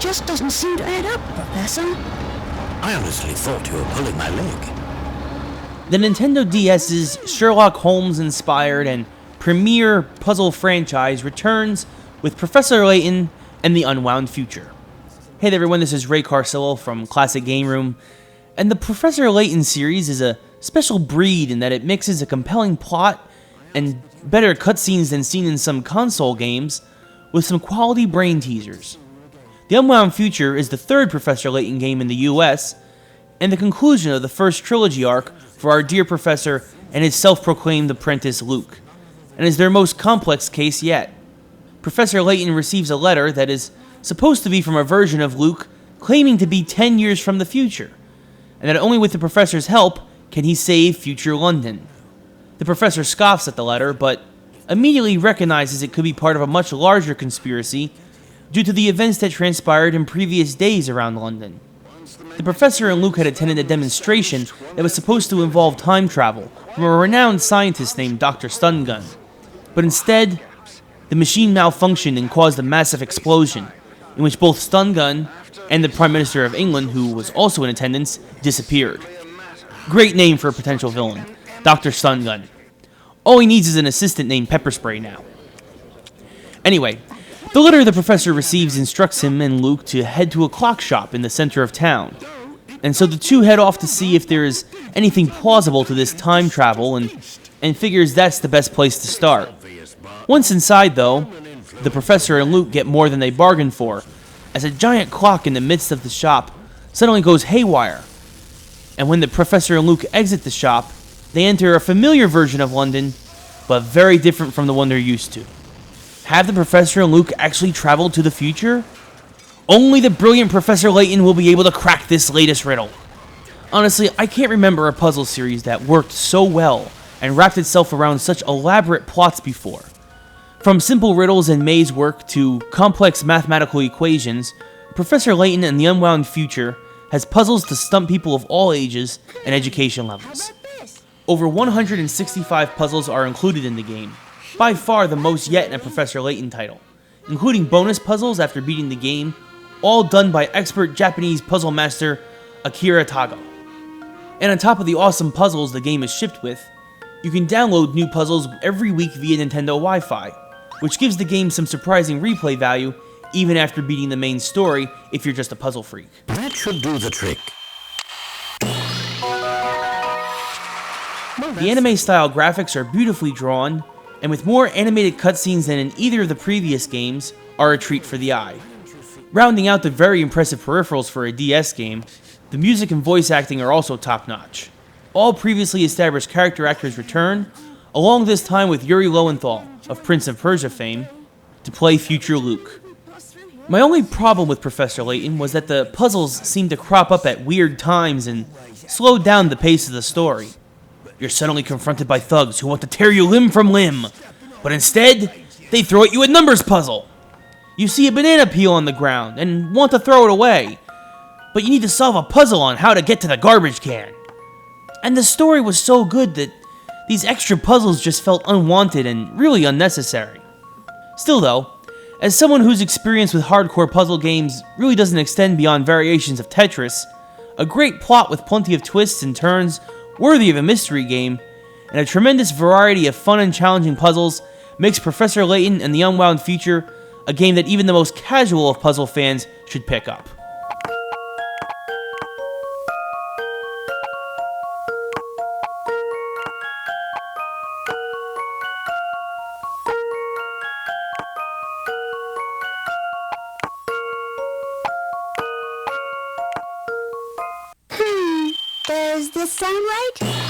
just doesn't seem to add up, Professor. I honestly thought you were pulling my leg. The Nintendo DS's Sherlock Holmes-inspired and premier puzzle franchise returns with Professor Layton and the Unwound Future. Hey there everyone, this is Ray Carcillo from Classic Game Room, and the Professor Layton series is a special breed in that it mixes a compelling plot and better cutscenes than seen in some console games with some quality brain teasers. The Unwound Future is the third Professor Layton game in the US, and the conclusion of the first trilogy arc for our dear Professor and his self-proclaimed apprentice Luke, and is their most complex case yet. Professor Layton receives a letter that is supposed to be from a version of Luke claiming to be 10 years from the future, and that only with the Professor's help can he save future London. The Professor scoffs at the letter, but immediately recognizes it could be part of a much larger conspiracy due to the events that transpired in previous days around London. The Professor and Luke had attended a demonstration that was supposed to involve time travel from a renowned scientist named Dr. Stungun, but instead, the machine malfunctioned and caused a massive explosion, in which both Stungun and the Prime Minister of England, who was also in attendance, disappeared. Great name for a potential villain, Dr. Stungun. All he needs is an assistant named Pepper Spray now. Anyway, the letter the Professor receives instructs him and Luke to head to a clock shop in the center of town, and so the two head off to see if there is anything plausible to this time travel and figures that's the best place to start. Once inside, though, the Professor and Luke get more than they bargained for, as a giant clock in the midst of the shop suddenly goes haywire. And when the Professor and Luke exit the shop, they enter a familiar version of London, but very different from the one they're used to. Have the Professor and Luke actually traveled to the future? Only the brilliant Professor Layton will be able to crack this latest riddle. Honestly, I can't remember a puzzle series that worked so well and wrapped itself around such elaborate plots before. From simple riddles and maze work to complex mathematical equations, Professor Layton and the Unwound Future has puzzles to stump people of all ages and education levels. Over 165 puzzles are included in the game, by far the most yet in a Professor Layton title, including bonus puzzles after beating the game, all done by expert Japanese puzzle master Akira Tago. And on top of the awesome puzzles the game is shipped with, you can download new puzzles every week via Nintendo Wi-Fi, which gives the game some surprising replay value even after beating the main story if you're just a puzzle freak. That should do the trick. The anime-style graphics are beautifully drawn, and with more animated cutscenes than in either of the previous games, are a treat for the eye. Rounding out the very impressive peripherals for a DS game, the music and voice acting are also top-notch. All previously established character actors return, along this time with Yuri Lowenthal, of Prince of Persia fame, to play future Luke. My only problem with Professor Layton was that the puzzles seemed to crop up at weird times and slowed down the pace of the story. You're suddenly confronted by thugs who want to tear you limb from limb, but instead, they throw at you a numbers puzzle. You see a banana peel on the ground and want to throw it away, but you need to solve a puzzle on how to get to the garbage can. And the story was so good that these extra puzzles just felt unwanted and really unnecessary. Still though, as someone whose experience with hardcore puzzle games really doesn't extend beyond variations of Tetris, a great plot with plenty of twists and turns worthy of a mystery game, and a tremendous variety of fun and challenging puzzles makes Professor Layton and the Unwound Future a game that even the most casual of puzzle fans should pick up. Does this sound right?